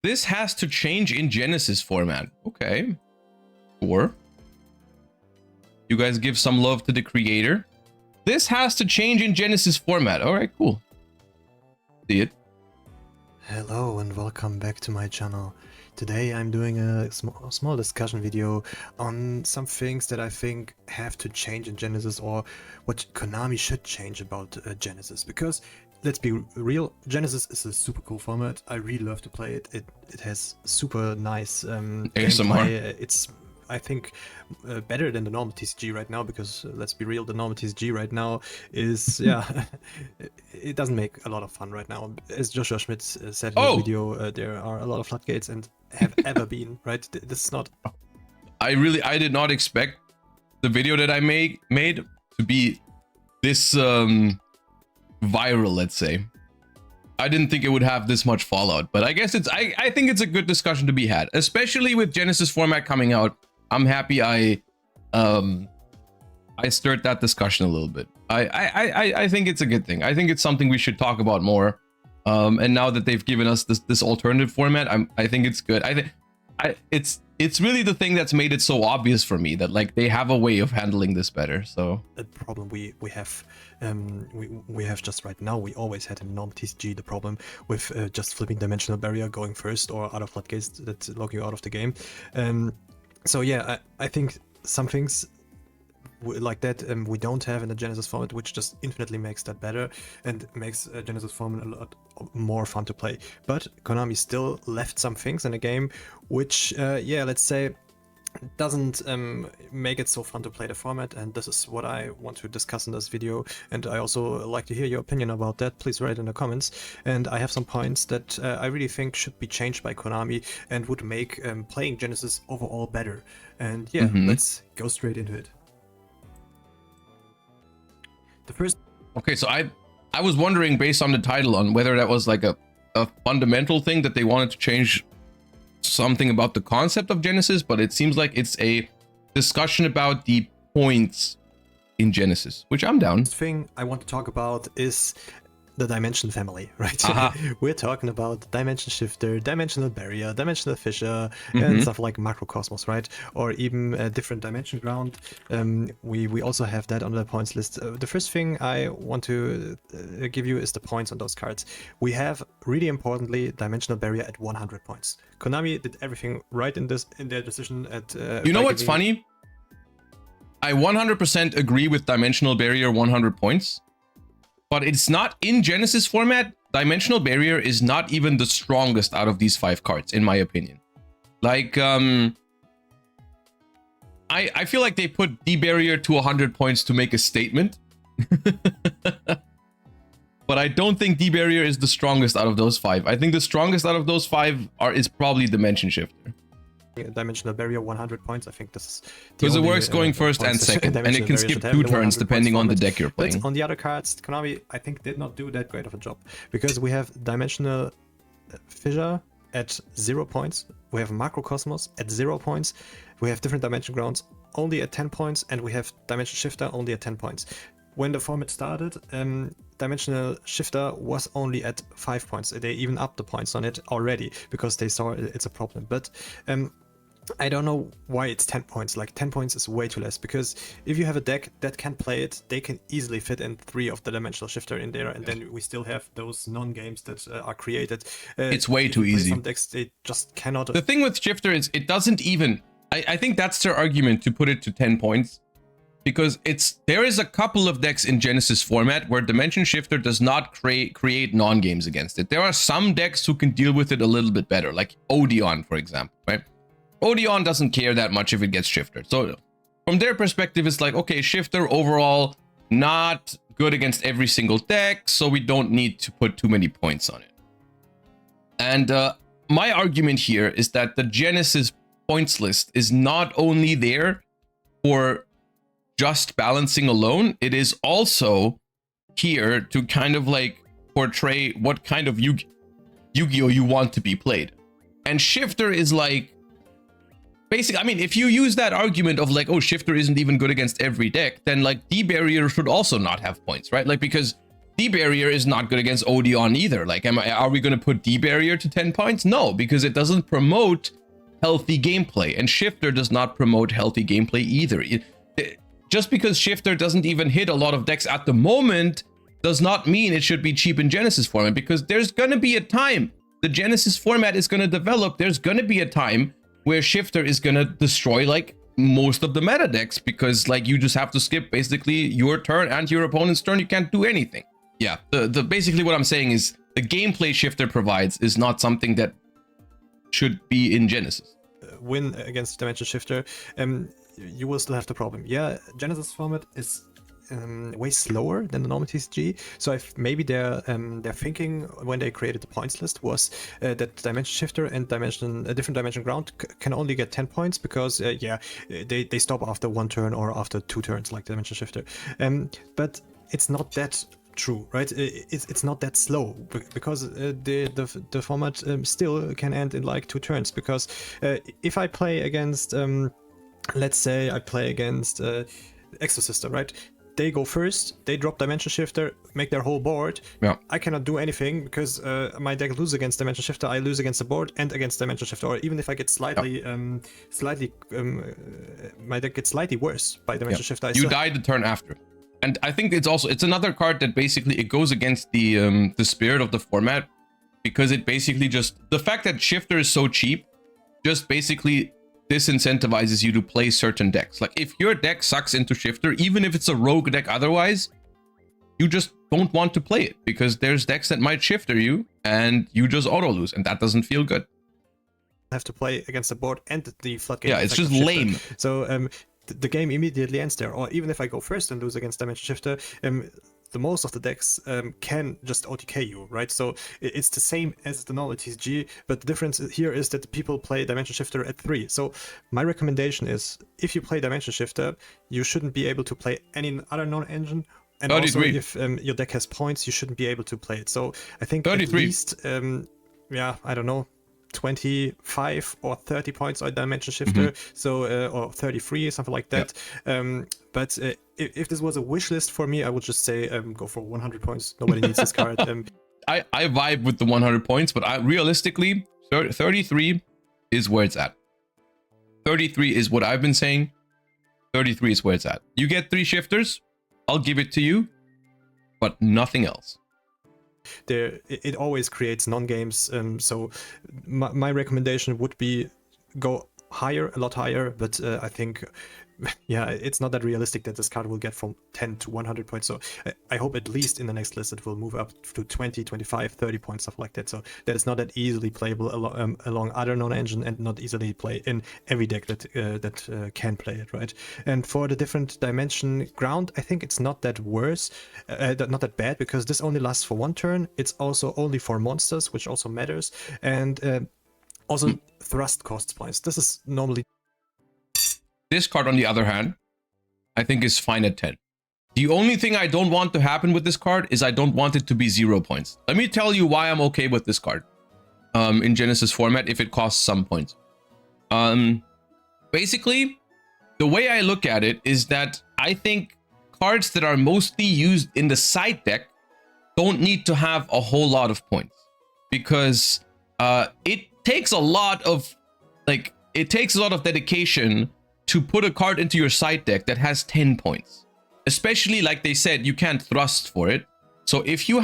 This has to change in Genesys format. Okay. Sure. You guys give some love to the creator. This has to change in Genesys format. All right, cool. See it. Hello and welcome back to my channel. Today I'm doing a small discussion video on some things that I think have to change in Genesys, or what Konami should change about Genesys. Because let's be real, Genesys is a super cool format. I really love to play it. It has super nice gameplay. It's, I think, better than the normal TCG right now, because let's be real, the normal TCG right now is, yeah, it doesn't make a lot of fun right now. As Yugioh Schmidt said in his video, there are a lot of floodgates and have ever been, right? This is not... I did not expect the video that I made to be this viral, let's say. I didn't think it would have this much fallout, but I guess I think it's a good discussion to be had, especially with Genesys format coming out. I'm happy I stirred that discussion a little bit. I think it's a good thing. I think it's something we should talk about more. And now that they've given us this alternative format, I think it's good. It's really the thing that's made it so obvious for me that, like, they have a way of handling this better. So the problem we have just right now, we always had in normal TCG the problem with just flipping dimensional barrier, going first, or out of floodgates that lock you out of the game. So yeah, I think some things like that we don't have in the Genesys format, which just infinitely makes that better and makes Genesys format a lot more fun to play. But Konami still left some things in the game which, yeah, let's say, doesn't make it so fun to play the format, and this is what I want to discuss in this video. And I also like to hear your opinion about that. Please write in the comments. And I have some points that I really think should be changed by Konami and would make playing Genesys overall better. And yeah, let's go straight into it. The first... Okay, so I was wondering, based on the title, on whether that was like a fundamental thing that they wanted to change something about the concept of Genesys, but it seems like it's a discussion about the points in Genesys, which I'm down. The thing I want to talk about is the dimension family, right? We're talking about dimension shifter, dimensional barrier, dimensional fissure, and stuff like macrocosmos, right? Or even a different dimension ground. We also have that on the points list. The first thing I want to give you is the points on those cards. We have, really importantly, dimensional barrier at 100 points. Konami did everything right in their decision at... you know what's funny? I 100% agree with dimensional barrier 100 points. But it's not in Genesys format. Dimensional barrier is not even the strongest out of these 5 cards, in my opinion. Like, I feel like they put D-barrier to 100 points to make a statement. But I don't think D-barrier is the strongest out of those 5. I think the strongest out of those 5 is probably Dimension Shifter. Dimensional barrier 100 points. I think this is because it works going first and second, and it can skip 2 turns depending on the deck you're playing. But on the other cards, Konami, I think, did not do that great of a job, because we have dimensional fissure at 0 points, we have macrocosmos at 0 points, we have different dimension grounds only at 10 points, and we have dimension shifter only at 10 points. When the format started, Dimensional Shifter was only at 5 points. They even upped the points on it already because they saw it's a problem. But I don't know why it's 10 points. Like, 10 points is way too less, because if you have a deck that can play it, they can easily fit in 3 of the Dimensional Shifter in there, and then we still have those non-games that are created. It's way too easy. Some decks, they just cannot... The thing with Shifter is it doesn't even... I think that's their argument to put it to 10 points. Because there is a couple of decks in Genesys format where Dimension Shifter does not create non-games against it. There are some decks who can deal with it a little bit better, like Odeon, for example, right? Odeon doesn't care that much if it gets shifted. So from their perspective, it's like, okay, Shifter overall not good against every single deck, so we don't need to put too many points on it. And my argument here is that the Genesys points list is not only there for just balancing alone, it is also here to kind of like portray what kind of Yu-Gi-Oh you want to be played. And Shifter is like, basically, I mean, if you use that argument of like, oh, Shifter isn't even good against every deck, then like D-Barrier should also not have points, right? Like, because D-Barrier is not good against Odeon either. Like, are we going to put D-Barrier to 10 points? No, because it doesn't promote healthy gameplay, and Shifter does not promote healthy gameplay either. Just because Shifter doesn't even hit a lot of decks at the moment does not mean it should be cheap in Genesys format, because there's going to be a time the Genesys format is going to develop. There's going to be a time where Shifter is going to destroy like most of the meta decks, because like you just have to skip basically your turn and your opponent's turn. You can't do anything. Yeah, the basically what I'm saying is the gameplay Shifter provides is not something that should be in Genesys. Win against Dimension Shifter, you will still have the problem. Yeah, Genesys format is way slower than the normal TCG. So maybe their thinking when they created the points list was that Dimension Shifter and different dimension ground can only get 10 points because they stop after 1 turn or after 2 turns like Dimension Shifter. But it's not that true, right? It's not that slow, because the format still can end in like 2 turns. Because if I play against let's say I play against Exosister, right? They go first, they drop Dimension Shifter, make their whole board. Yeah. I cannot do anything because my deck loses against Dimension Shifter, I lose against the board and against Dimension Shifter. Or even if I get slightly, my deck gets slightly worse by Dimension Shifter. You die the turn after. And I think it's another card that basically it goes against the spirit of the format, because it basically just, the fact that Shifter is so cheap just basically disincentivizes you to play certain decks. Like if your deck sucks into Shifter, even if it's a rogue deck otherwise, you just don't want to play it, because there's decks that might Shifter you and you just auto lose, and that doesn't feel good. Have to play against the board and the floodgate. Yeah, it's just lame. So the game immediately ends there. Or even if I go first and lose against Dimension Shifter, the most of the decks can just OTK you, right? So it's the same as the normal TCG, but the difference here is that people play Dimension Shifter at 3. So my recommendation is, if you play Dimension Shifter, you shouldn't be able to play any other non-engine. And 33. Also, if your deck has points, you shouldn't be able to play it. So I think 33. At least, I don't know, 25 or 30 points on Dimension Shifter, so or 33, something like that. But if this was a wish list for me, I would just say go for 100 points. Nobody needs this card. I vibe with the 100 points, but realistically, 33 is where it's at. 33 is what I've been saying. 33 is where it's at. You get 3 Shifters, I'll give it to you, but nothing else. It always creates non-games, so my recommendation would be go higher, a lot higher, but I think it's not that realistic that this card will get from 10 to 100 points. So I hope at least in the next list it will move up to 20, 25, 30 points, stuff like that. So that it's not that easily playable along other non-engine, and not easily play in every deck that can play it, right? And for the different dimension ground, I think it's not that worse, not that bad, because this only lasts for 1 turn. It's also only for monsters, which also matters, and also thrust costs points. This is normally. This card, on the other hand, I think is fine at 10. The only thing I don't want to happen with this card is I don't want it to be 0 points. Let me tell you why I'm okay with this card in Genesys format if it costs some points. Basically, the way I look at it is that I think cards that are mostly used in the side deck don't need to have a whole lot of points, because it takes a lot of dedication to put a card into your side deck that has 10 points. Especially, like they said, you can't thrust for it. So if you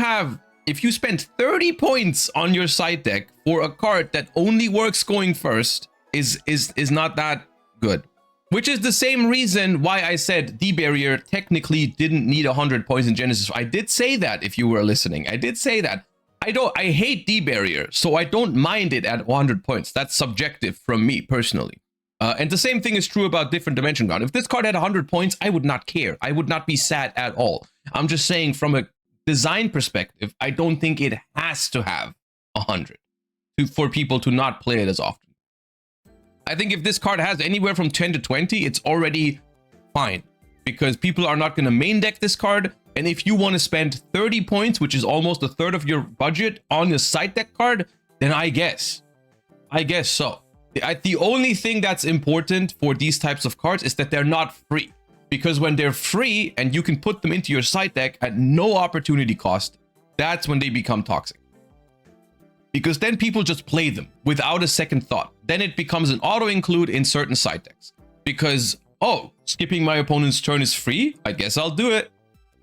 spend 30 points on your side deck for a card that only works going first, is not that good. Which is the same reason why I said D-Barrier technically didn't need 100 points in Genesys. I did say that, if you were listening. I did say that. I hate D-Barrier, so I don't mind it at 100 points. That's subjective from me personally. And the same thing is true about different dimension ground. If this card had 100 points, I would not care. I would not be sad at all. I'm just saying, from a design perspective, I don't think it has to have 100 for people to not play it as often. I think if this card has anywhere from 10 to 20, it's already fine, because people are not going to main deck this card. And if you want to spend 30 points, which is almost a third of your budget, on a side deck card, then I guess so. The only thing that's important for these types of cards is that they're not free. Because when they're free and you can put them into your side deck at no opportunity cost, that's when they become toxic. Because then people just play them without a second thought. Then it becomes an auto-include in certain side decks. Because, oh, skipping my opponent's turn is free? I guess I'll do it.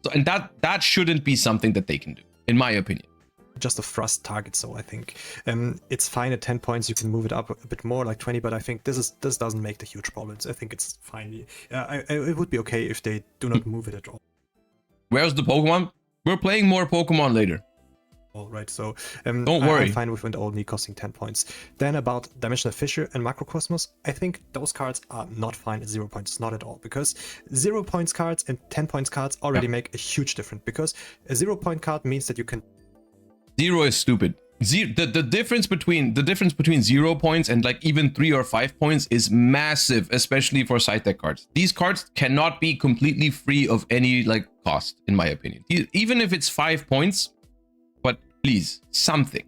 So, and that shouldn't be something that they can do, in my opinion. Just a thrust target, so I think it's fine at 10 points. You can move it up a bit more, like 20, but I think this doesn't make the huge problems. I think it's fine. It would be okay if they do not move it at all. Where's the Pokemon? We're playing more Pokemon later. All right, so don't worry. I'm fine with it only costing 10 points. Then about Dimensional Fissure and Macrocosmos, I think those cards are not fine at 0 points, not at all, because 0 points cards and 10 points cards already make a huge difference. Because a 0 point card means that you can. 0 is stupid. The difference between 0 points and like even 3 or 5 points is massive, especially for side deck cards. These cards cannot be completely free of any like cost, in my opinion. Even if it's 5 points, but please, something.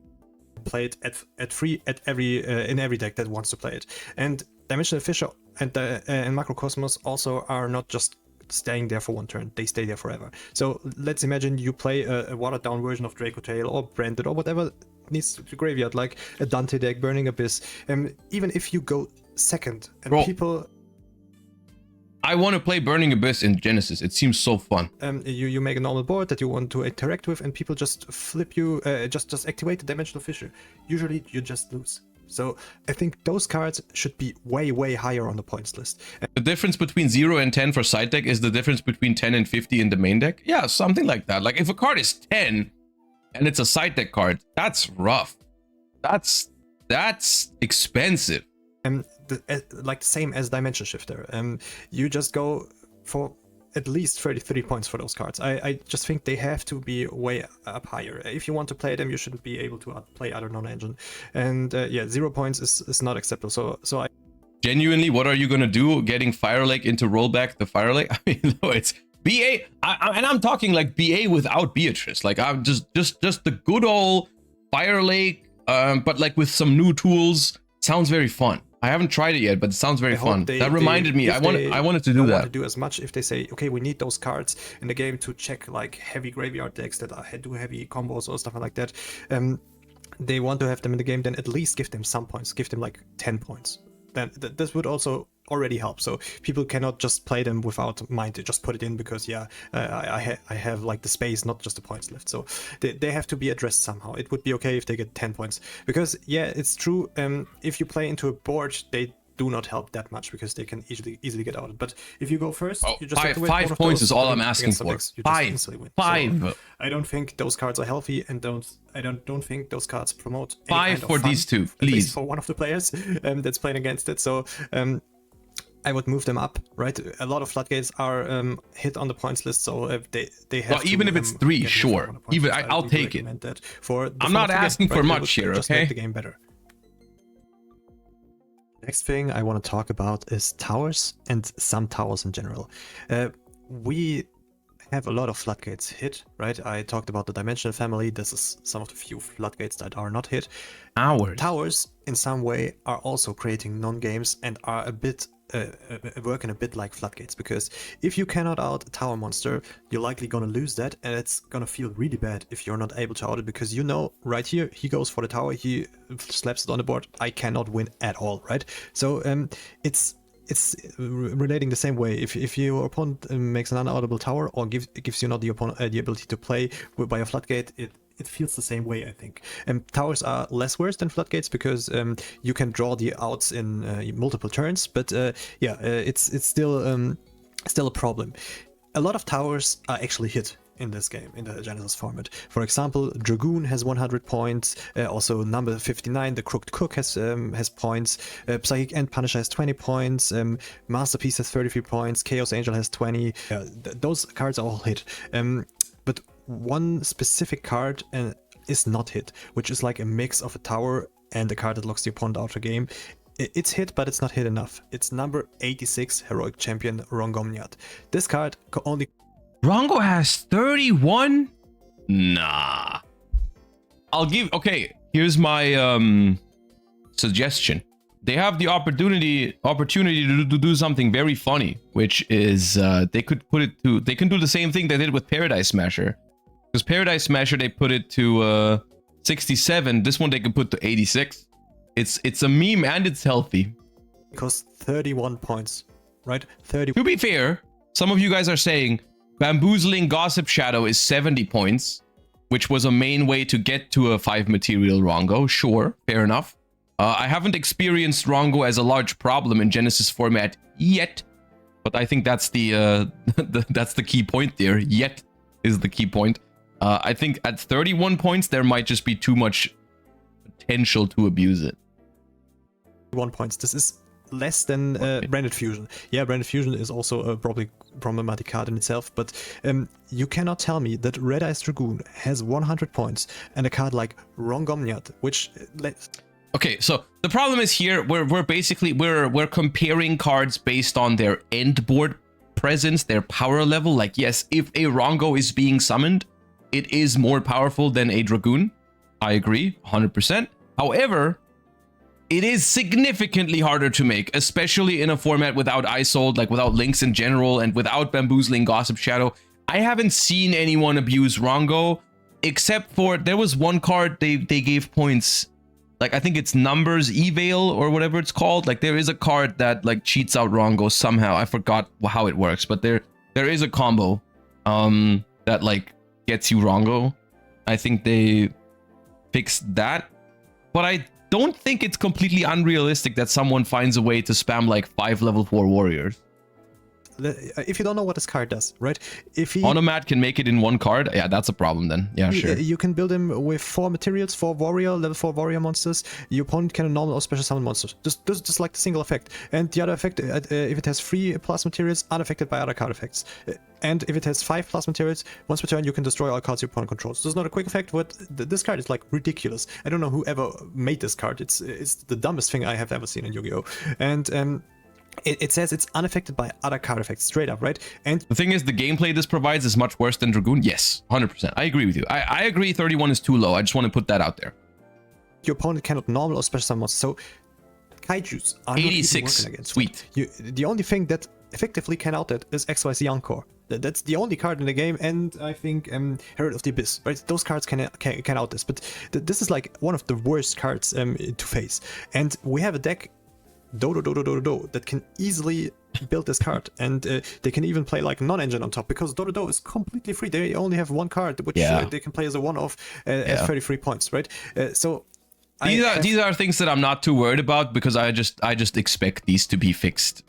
Play it at free at every in every deck that wants to play it. And Dimensional Fissure and Macrocosmos also are not just staying there for one turn, they stay there forever. So let's imagine you play a watered down version of Draco Tail or Branded or whatever needs to graveyard, like a Dante deck, Burning Abyss. Even if you go second and people. I want to play Burning Abyss in Genesys. It seems so fun. You make a normal board that you want to interact with, and people just flip you, just activate the Dimensional Fissure. Usually you just lose. So I think those cards should be way, way higher on the points list. The difference between 0 and 10 for side deck is the difference between 10 and 50 in the main deck. Yeah, something like that. Like if a card is 10 and it's a side deck card, that's rough. That's expensive. Like the same as Dimension Shifter. You just go for at least 33 points for those cards. I just think they have to be way up higher. If you want to play them, you shouldn't be able to play other non-engine. And yeah, 0 points is not acceptable. So I genuinely, what are you gonna do? Getting Fire Lake into rollback the Fire Lake? I mean, no, it's BA, and I'm talking like BA without Beatrice. Like I'm just the good old Fire Lake, but like with some new tools. Sounds very fun. I haven't tried it yet, but it sounds very fun. That reminded me. I wanted to do that. Want to do as much if they say, okay, we need those cards in the game to check like heavy graveyard decks that do heavy combos or stuff like that. They want to have them in the game. Then at least give them some points. Give them like 10 points. Then this would also already help. So people cannot just play them without mind to just put it in because yeah, I have like the space, not just the points left. So they have to be addressed somehow. It would be okay if they get 10 points because yeah, it's true. If you play into a board, they do not help that much because they can easily get out. But if you go first, you just have to win. 5 points is all I'm asking for. Five. So I don't think those cards are healthy, and I don't think those cards promote. 5 for these two, please. At least for one of the players that's playing against it. So I would move them up, right? A lot of floodgates are hit on the points list, so if they have. Well, even if it's 3, sure. Even I'll take it. I'm not asking for much here, okay? Just make the game better. Next thing I want to talk about is towers and some towers in general. We have a lot of floodgates hit, right? I talked about the dimensional family. This is some of the few floodgates that are not hit. Towers in some way are also creating non-games and are a bit working a bit like floodgates, because if you cannot out a tower monster, you're likely gonna lose that, and it's gonna feel really bad if you're not able to out it, because you know right here he goes for the tower, he slaps it on the board, I cannot win at all, right? So it's relating the same way. If your opponent makes an unaudible tower or gives you not the ability to play by a floodgate, it feels the same way, I think. Towers are less worse than floodgates because you can draw the outs in multiple turns, but yeah, it's still a problem. A lot of towers are actually hit in this game, in the Genesys format. For example, Dragoon has 100 points, also number 59, the Crooked Cook has points, Psychic End Punisher has 20 points, Masterpiece has 33 points, Chaos Angel has 20, those cards are all hit. But one specific card is not hit, which is like a mix of a tower and a card that locks the opponent out of the game. It's hit, but it's not hit enough. It's number 86, Heroic Champion Rongomniat. This card only... Rongo has 31? Nah. I'll give... Okay, here's my suggestion. they have the opportunity to do something very funny, which is they can do the same thing they did with Paradise Smasher. Because Paradise Smasher, they put it to 67. This one they can put to 86. It's a meme and it's healthy. Because 31 points, right? 30. To be fair, some of you guys are saying Bamboozling Gossip Shadow is 70 points, which was a main way to get to a 5 material Rongo. Sure, fair enough. I haven't experienced Rongo as a large problem in Genesys format yet, but I think that's the that's the key point there. Yet is the key point. I think at 31 points, there might just be too much potential to abuse it. 1 points. This is less than Branded Fusion. Yeah, Branded Fusion is also a probably problematic card in itself, but you cannot tell me that Red Eyes Dragoon has 100 points and a card like Rongomnyat, which... Okay, so the problem is here, we're basically comparing cards based on their end board presence, their power level. Like, yes, if a Rongo is being summoned, it is more powerful than a Dragoon. I agree, 100%. However, it is significantly harder to make, especially in a format without Isold, like without links in general, and without Bamboozling Gossip Shadow. I haven't seen anyone abuse Rongo, except for there was one card they gave points. Like, I think it's Numbers Evail or whatever it's called. Like, there is a card that like cheats out Rongo somehow. I forgot how it works, but there is a combo that like gets you Rongo. I think they fixed that, but I don't think it's completely unrealistic that someone finds a way to spam like 5 level 4 warriors. If you don't know what this card does, right? If he Onomat can make it in 1 card, yeah, that's a problem then. Yeah, sure. You can build him with 4 materials, 4 warrior, level 4 warrior monsters. Your opponent can normal or special summon monsters. Just like the single effect. And the other effect, if it has 3 plus materials, unaffected by other card effects. And if it has 5 plus materials, once per turn you can destroy all cards your opponent controls. This is not a quick effect, but this card is like ridiculous. I don't know who ever made this card. It's the dumbest thing I have ever seen in Yu-Gi-Oh! And it says it's unaffected by other card effects, straight up, right? And the thing is, the gameplay this provides is much worse than Dragoon. Yes, 100%. I agree with you. I agree 31 is too low. I just want to put that out there. Your opponent cannot normal or special summon monsters. So Kaijus are 86. Not against Sweet. The only thing that effectively can out that is XYZ Encore. That's the only card in the game, and I think Herald of the Abyss, right? Those cards can out this, but this is like one of the worst cards to face. And we have a deck, Dodo that can easily build this card, and they can even play like non-engine on top, because Dodo is completely free. They only have 1 card, which they can play as a one-off at 33 points, right? So these are things that I'm not too worried about, because I just expect these to be fixed.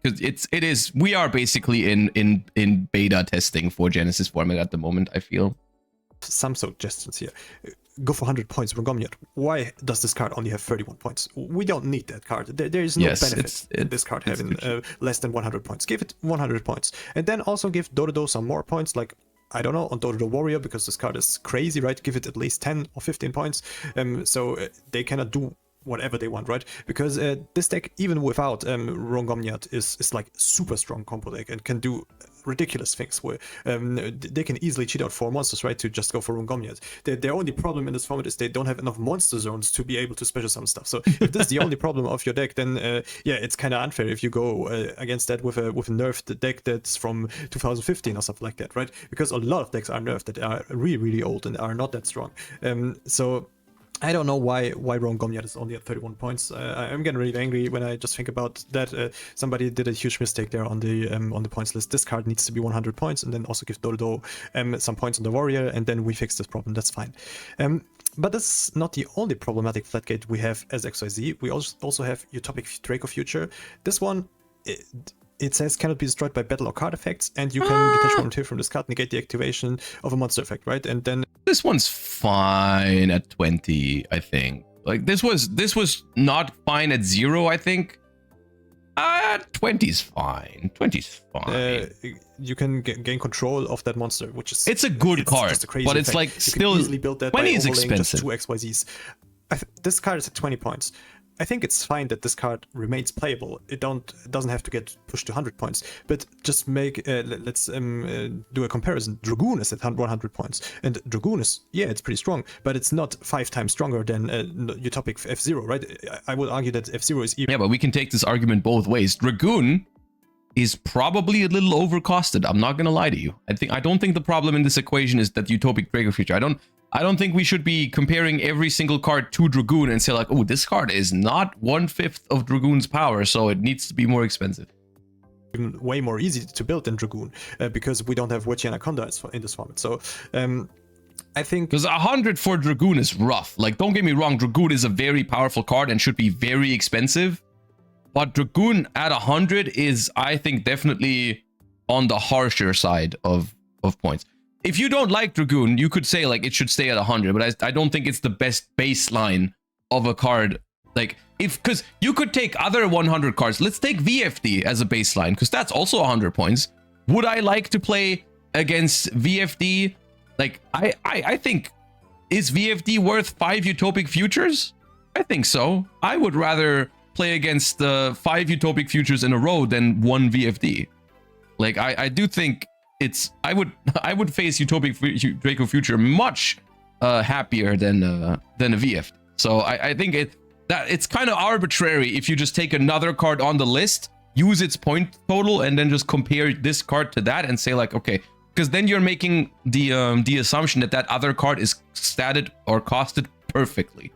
Because we are basically in beta testing for Genesys format at the moment, I feel. Some suggestions here. Go for 100 points, Rongomnyat. Why does this card only have 31 points? We don't need that card. There is no benefit in this card having less than 100 points. Give it 100 points. And then also give Dodo some more points, like, I don't know, on Dodo Warrior, because this card is crazy, right? Give it at least 10 or 15 points. So they cannot do whatever they want, right? Because this deck, even without Rongomnyat, is like super strong combo deck and can do ridiculous things where they can easily cheat out 4 monsters, right, to just go for Rongomnyat. Their only problem in this format is they don't have enough monster zones to be able to special summon stuff. So if this is the only problem of your deck, then yeah, it's kind of unfair if you go against that with a nerfed deck that's from 2015 or something like that, right? Because a lot of decks are nerfed that are really old and are not that strong. So I don't know why Rongomnyat is only at 31 points. I'm getting really angry when I just think about that. Somebody did a huge mistake there on the points list. This card needs to be 100 points, and then also give Dodo some points on the warrior, and then we fix this problem. That's fine. But this is not the only problematic floodgate we have as XYZ. We also have Utopic Draco Future. This one, it says cannot be destroyed by battle or card effects, and you can detach one material from this card, negate the activation of a monster effect, right? And then this one's fine at 20, I think. Like, this was not fine at 0, I think. 20's fine. 20's fine. You can gain control of that monster, which is it's a good card, but it's like you still can easily build that 20 by is overlaying expensive. just 2 XYZs. This card is at 20 points. I think it's fine that this card remains playable. It doesn't have to get pushed to 100 points. But just make let's do a comparison. Dragoon is at 100 points, and Dragoon is, yeah, it's pretty strong, but it's not 5 times stronger than Utopic F-Zero, right? I would argue that F-Zero is even. Yeah, but we can take this argument both ways. Dragoon is probably a little overcosted. I'm not gonna lie to you. I don't think the problem in this equation is that Utopic Draco Future. I don't think we should be comparing every single card to Dragoon and say like, oh, this card is not 1/5 of Dragoon's power, so it needs to be more expensive. Way more easy to build than Dragoon because we don't have Witchy Anaconda in this format. So I think because 100 for Dragoon is rough. Like, don't get me wrong, Dragoon is a very powerful card and should be very expensive. But Dragoon at 100 is, I think, definitely on the harsher side of points. If you don't like Dragoon, you could say like it should stay at 100, but I don't think it's the best baseline of a card. Like, because you could take other 100 cards. Let's take VFD as a baseline, because that's also 100 points. Would I like to play against VFD? Like, I think, is VFD worth 5 Utopic Futures? I think so. I would rather play against 5 Utopic Futures in a row than 1 VFD. Like, I do think it's, I would face Utopic Draco Future much happier than a VF. So I think it's kind of arbitrary if you just take another card on the list, use its point total, and then just compare this card to that and say like, okay, because then you're making the assumption that that other card is statted or costed perfectly.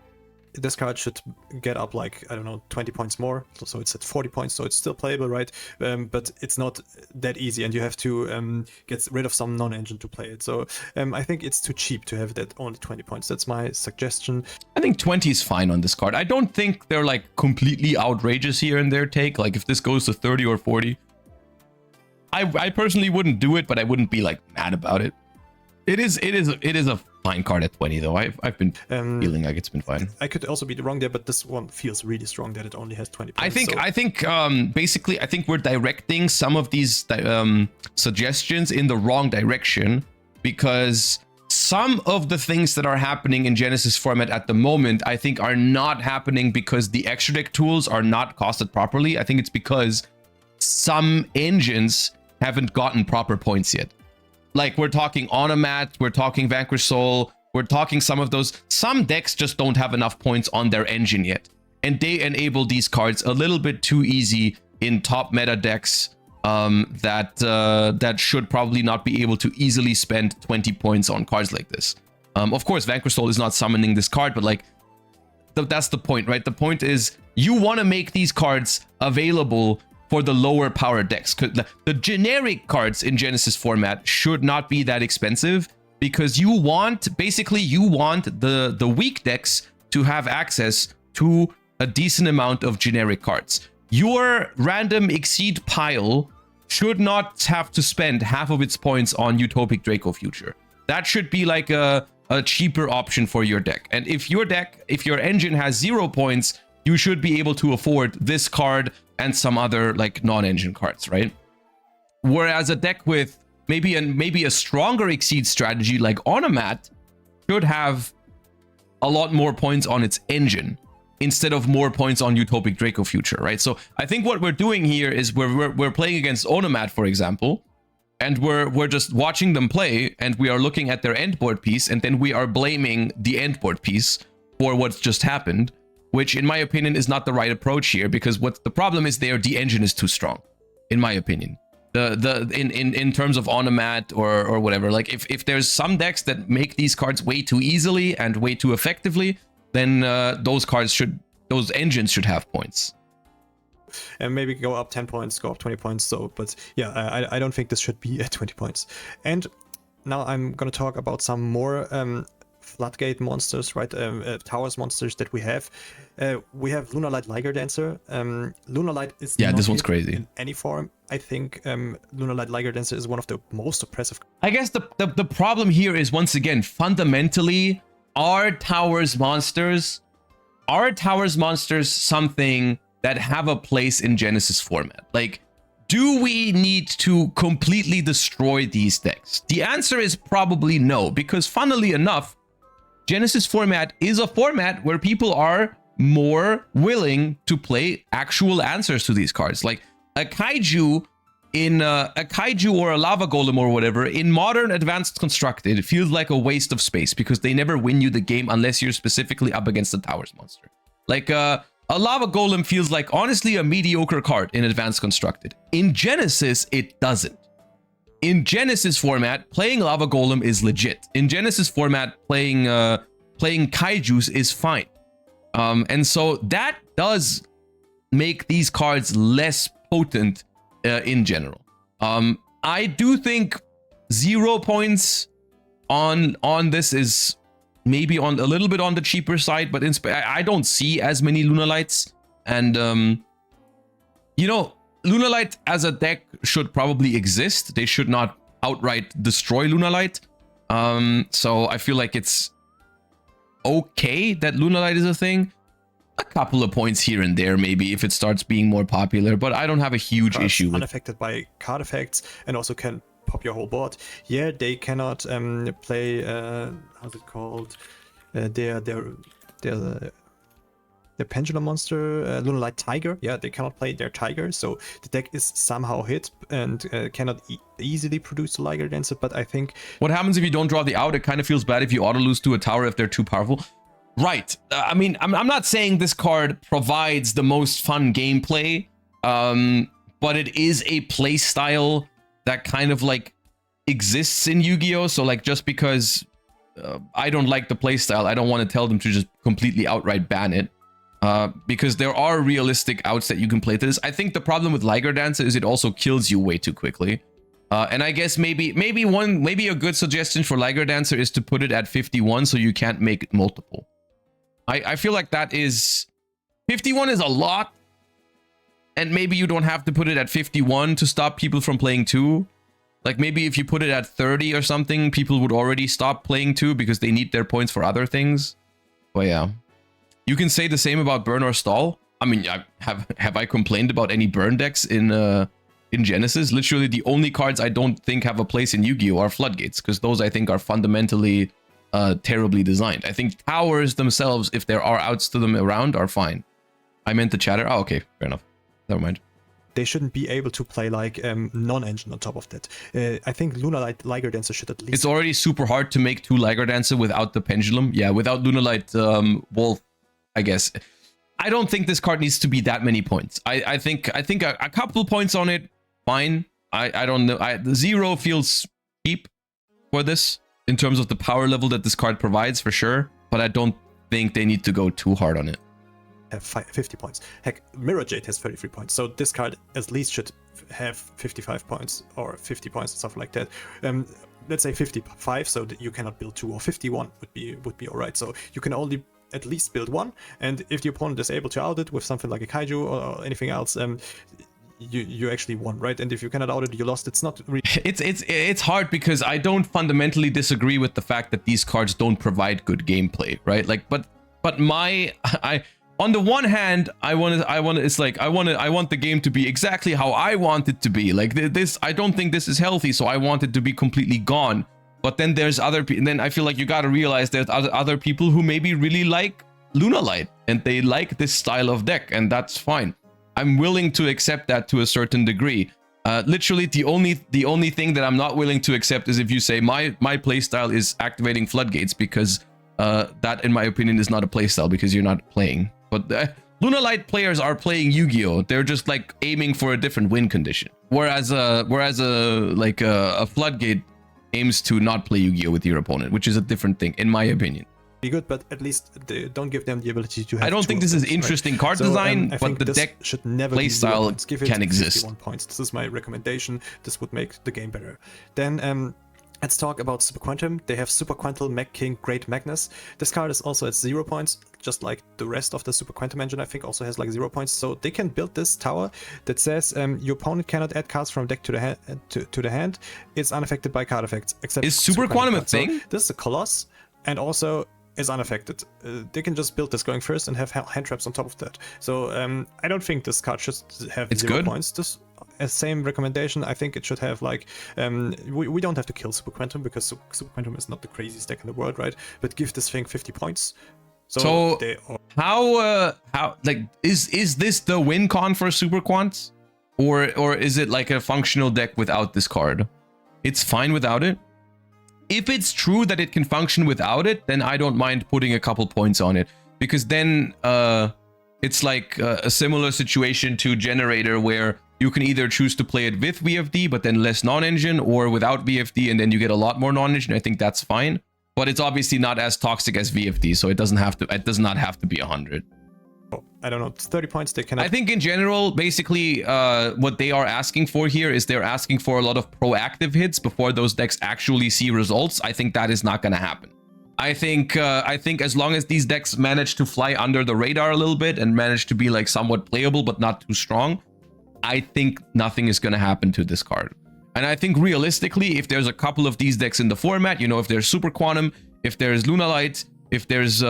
This card should get up like, I don't know, 20 points more, so it's at 40 points, so it's still playable, right? But it's not that easy, and you have to get rid of some non-engine to play it. So I think it's too cheap to have that only 20 points. That's my suggestion. I think 20 is fine on this card. I don't think they're like completely outrageous here in their take. Like if this goes to 30 or 40, I personally wouldn't do it, but I wouldn't be like mad about it. It is a fine card at 20 though. I've been feeling like it's been fine. I could also be wrong there, but this one feels really strong that it only has 20 points. I think basically I think we're directing some of these suggestions in the wrong direction, because some of the things that are happening in Genesys format at the moment I think are not happening because the extra deck tools are not costed properly. I think it's because some engines haven't gotten proper points yet. Like, we're talking Onomat, we're talking Vanquish Soul, we're talking some of those. Some decks just don't have enough points on their engine yet, and they enable these cards a little bit too easy in top meta decks that should probably not be able to easily spend 20 points on cards like this. Of course, Vanquish Soul is not summoning this card, but like, that's the point, right? The point is you want to make these cards available for the lower power decks. The generic cards in Genesys format should not be that expensive, because you want the weak decks to have access to a decent amount of generic cards. Your random Exceed pile should not have to spend half of its points on Utopic Draco Future. That should be like a cheaper option for your deck. And if your engine has 0 points, you should be able to afford this card and some other like non-engine cards, right? Whereas a deck with maybe a stronger Exceed strategy like Onomat should have a lot more points on its engine instead of more points on Utopic Draco Future, right? So I think what we're doing here is we're playing against Onomat, for example, and we're just watching them play, and we are looking at their endboard piece, and then we are blaming the endboard piece for what's just happened, which in my opinion is not the right approach here, because what the problem is there, the engine is too strong, in my opinion. In terms of Onomat or whatever, like if there's some decks that make these cards way too easily and way too effectively, then those engines should have points. And maybe go up 10 points, go up 20 points. So, but yeah, I don't think this should be at 20 points. And now I'm gonna talk about some more Floodgate monsters, right? Towers monsters that we have. We have Lunalight Liger Dancer. Lunalight is this one's crazy in any form. I think Lunalight Liger Dancer is one of the most oppressive. I guess the problem here is, once again, fundamentally, are Towers monsters something that have a place in Genesys format? Like, do we need to completely destroy these decks? The answer is probably no, because funnily enough, Genesys format is a format where people are more willing to play actual answers to these cards. Like a kaiju in a kaiju or a lava golem or whatever in modern advanced constructed feels like a waste of space because they never win you the game unless you're specifically up against the towers monster. Like a lava golem feels like honestly a mediocre card in advanced constructed. In Genesis, it doesn't. In Genesis format, playing lava golem is legit. In Genesis format, playing kaijus is fine. And so that does make these cards less potent in general. I do think 0 points on this is maybe on a little bit on the cheaper side, but I don't see as many Lunalights, and you know, Lunalight as a deck should probably exist. They should not outright destroy Lunalight. So I feel like it's okay that Lunalight is a thing. A couple of points here and there, maybe, if it starts being more popular, but I don't have a huge issue with unaffected by card effects and also can pop your whole board. Yeah, they cannot play how's it called? Their pendulum monster, Lunalight Tiger. Yeah, they cannot play their Tiger, so the deck is somehow hit and cannot easily produce a Liger Dancer. But I think what happens if you don't draw the out? It kind of feels bad if you auto lose to a tower if they're too powerful. Right. I mean, I'm not saying this card provides the most fun gameplay, but it is a play style that kind of like exists in Yu-Gi-Oh! So like just because I don't like the play style, I don't want to tell them to just completely outright ban it. Because there are realistic outs that you can play to this. I think the problem with Liger Dancer is it also kills you way too quickly. And I guess maybe a good suggestion for Liger Dancer is to put it at 51 so you can't make it multiple. I feel like that is 51 is a lot, and maybe you don't have to put it at 51 to stop people from playing 2. Like maybe if you put it at 30 or something, people would already stop playing 2 because they need their points for other things. But yeah, you can say the same about burn or stall. I mean, have I complained about any burn decks in Genesis? Literally the only cards I don't think have a place in Yu-Gi-Oh! Are floodgates, because those I think are fundamentally terribly designed. I think towers themselves, if there are outs to them around, are fine. I meant the chatter. Oh, okay, fair enough. Never mind. They shouldn't be able to play like non-engine on top of that. I think Lunalight Liger Dancer should at least... It's already super hard to make 2 Liger Dancer without the pendulum. Yeah, without Lunalight Wolf, I guess. I don't think this card needs to be that many points. I think a couple points on it, fine. I don't know. The 0 feels cheap for this in terms of the power level that this card provides, for sure. But I don't think they need to go too hard on it. Have 50 points. Heck, Mirror Jade has 33 points, so this card at least should have 55 points or 50 points and stuff like that. Let's say 55, so that you cannot build 2, or 51 would be all right. So you can only at least build 1, and if the opponent is able to out it with something like a kaiju or anything else, you actually won, right? And if you cannot out it, you lost. It's not really... It's hard because I don't fundamentally disagree with the fact that these cards don't provide good gameplay, right? Like, but on the one hand, I want the game to be exactly how I want it to be. Like this, I don't think this is healthy, so I want it to be completely gone. But then there's other people, and then I feel like you got to realize there's other people who maybe really like Lunalight and they like this style of deck, and that's fine. I'm willing to accept that to a certain degree. Literally, the only thing that I'm not willing to accept is if you say my playstyle is activating floodgates, because that, in my opinion, is not a playstyle because you're not playing. But Lunalight players are playing Yu-Gi-Oh! They're just like aiming for a different win condition. Whereas a floodgate aims to not play Yu-Gi-Oh! With your opponent, which is a different thing, in my opinion. Be good, but at least don't give them the ability to have... I don't think this is interesting card design, but the deck should never playstyle can exist. 51 points. This is my recommendation. This would make the game better. Then let's talk about Super Quantum. They have Super Quantum, Mech King, Great Magnus. This card is also at 0 points, just like the rest of the Super Quantum engine, I think, also has like 0 points. So they can build this tower that says your opponent cannot add cards from deck to the hand. It's unaffected by card effects. Except is Super Quantum a thing? So this is a Colossus, and also is unaffected. They can just build this going first and have hand traps on top of that. So I don't think this card should have 0 points. This same recommendation. I think it should have like we don't have to kill Super Quantum because Super Quantum is not the craziest deck in the world, right? But give this thing 50 points. So they are... how like is this the win con for Super Quants, or is it like a functional deck without this card? It's fine without it. If it's true that it can function without it, then I don't mind putting a couple points on it, because then it's like a similar situation to Generator, where you can either choose to play it with VFD but then less non-engine, or without VFD and then you get a lot more non-engine. I think that's fine, but it's obviously not as toxic as VFD, so it does not have to be 100. I don't know, 30 points they cannot... I think in general, basically, what they are asking for here is they're asking for a lot of proactive hits before those decks actually see results. I think that is not going to happen. I think as long as these decks manage to fly under the radar a little bit and manage to be like somewhat playable but not too strong, I think nothing is going to happen to this card. And I think realistically, if there's a couple of these decks in the format, you know, if there's Super Quantum, if there's Lunalight, if there's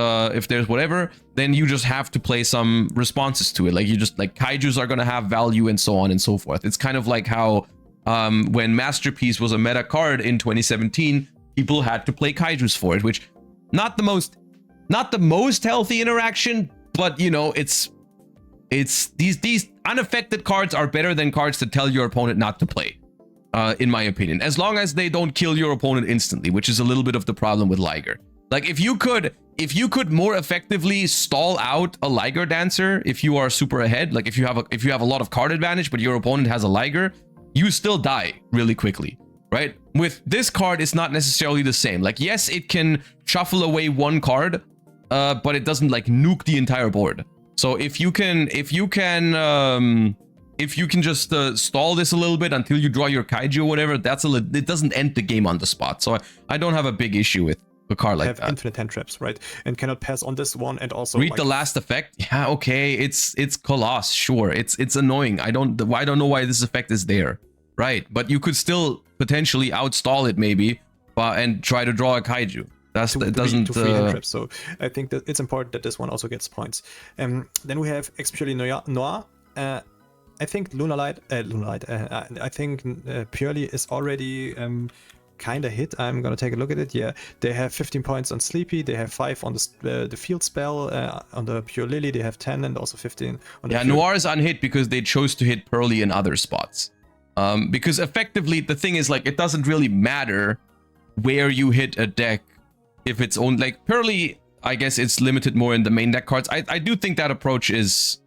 whatever, then you just have to play some responses to it. Like, you just, like, Kaijus are going to have value and so on and so forth. It's kind of like how when Masterpiece was a meta card in 2017, people had to play Kaijus for it, which not the most healthy interaction, but you know, it's these unaffected cards are better than cards that tell your opponent not to play, in my opinion, as long as they don't kill your opponent instantly, which is a little bit of the problem with Liger. Like, if you could more effectively stall out a Liger Dancer if you are super ahead, like if you have a lot of card advantage but your opponent has a Liger, you still die really quickly, right? With this card, it's not necessarily the same. Like, yes, it can shuffle away one card, but it doesn't like nuke the entire board. So if you can just stall this a little bit until you draw your Kaiju or whatever, it doesn't end the game on the spot. So I don't have a big issue with a card like that. Infinite hand traps, right? And cannot pass on this one, and also read the last effect. Yeah, okay, it's Colossus, sure. It's annoying. I don't know why this effect is there, right? But you could still potentially outstall it maybe, and try to draw a Kaiju. That doesn't. To free hand traps. So I think that it's important that this one also gets points. Then we have X Purely Noir. I think Lunalight. I think Purely is already kind of hit. I'm gonna take a look at it. Yeah, they have 15 points on Sleepy, they have 5 on the field spell, on the Pure Lily they have 10, and also 15 on the yeah, Noir is unhit because they chose to hit Pearly in other spots, because effectively the thing is, like, it doesn't really matter where you hit a deck if it's own, like Pearly, I guess it's limited more in the main deck cards. I do think that approach is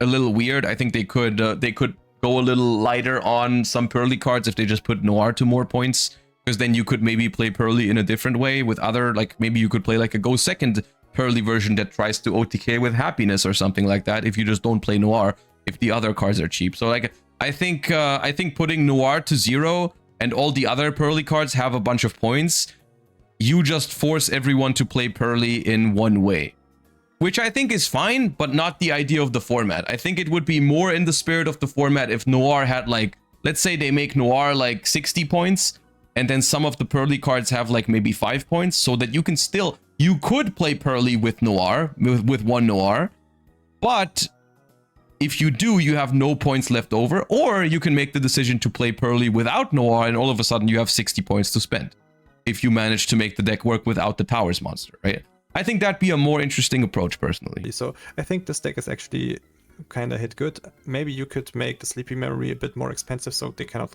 a little weird. I think they could go a little lighter on some Pearly cards if they just put Noir to more points, because then you could maybe play Pearly in a different way with other, like, maybe you could play like a Go Second Pearly version that tries to OTK with Happiness or something like that if you just don't play Noir, if the other cards are cheap. So like, I think putting Noir to 0 and all the other Pearly cards have a bunch of points, you just force everyone to play Pearly in one way, which I think is fine, but not the idea of the format. I think it would be more in the spirit of the format if Noir had, like, let's say they make Noir like 60 points, and then some of the Pearly cards have like maybe 5 points, so that you could play Pearly with Noir, with one Noir, but if you do, you have no points left over, or you can make the decision to play Pearly without Noir, and all of a sudden you have 60 points to spend if you manage to make the deck work without the Towers monster, right? I think that'd be a more interesting approach, personally. So I think this deck is actually kind of hit good. Maybe you could make the Sleepy Memory a bit more expensive so they cannot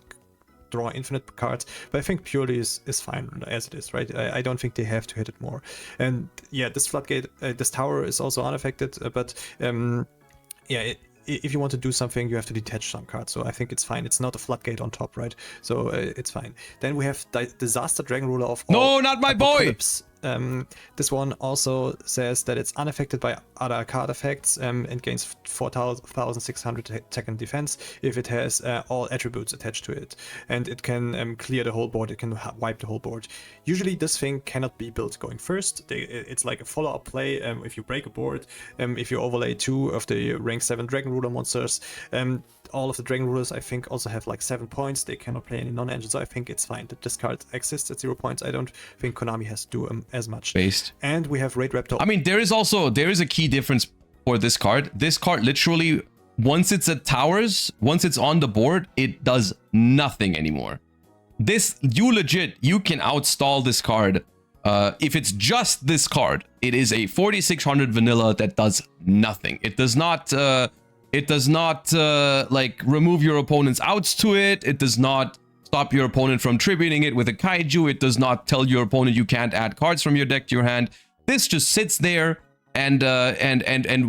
draw infinite cards, but I think Purely is fine as it is, right? I don't think they have to hit it more. And yeah, this Floodgate, this tower is also unaffected, but yeah, if you want to do something, you have to detach some cards, so I think it's fine. It's not a Floodgate on top, right? So it's fine. Then we have Disaster Dragon Ruler of all. No, not my boy! This one also says that it's unaffected by other card effects and gains 4,600 attack and defense if it has all attributes attached to it. And it can clear the whole board, it can wipe the whole board. Usually this thing cannot be built going first. It's like a follow-up play if you break a board, if you overlay 2 of the rank 7 Dragon Ruler monsters. All of the Dragon Rulers, I think, also have like 7 points. They cannot play any non-engine, so I think it's fine that this card exists at 0 points. I don't think Konami has to do as much. Based. And we have Raid Raptor. I mean, there is a key difference for this card. This card literally, once it's at towers, once it's on the board, it does nothing anymore. You can outstall this card If it's just this card, it is a 4600 vanilla that does nothing. It does not like remove your opponent's outs to it. It does not stop your opponent from tributing it with a kaiju. It does not tell your opponent you can't add cards from your deck to your hand. This just sits there and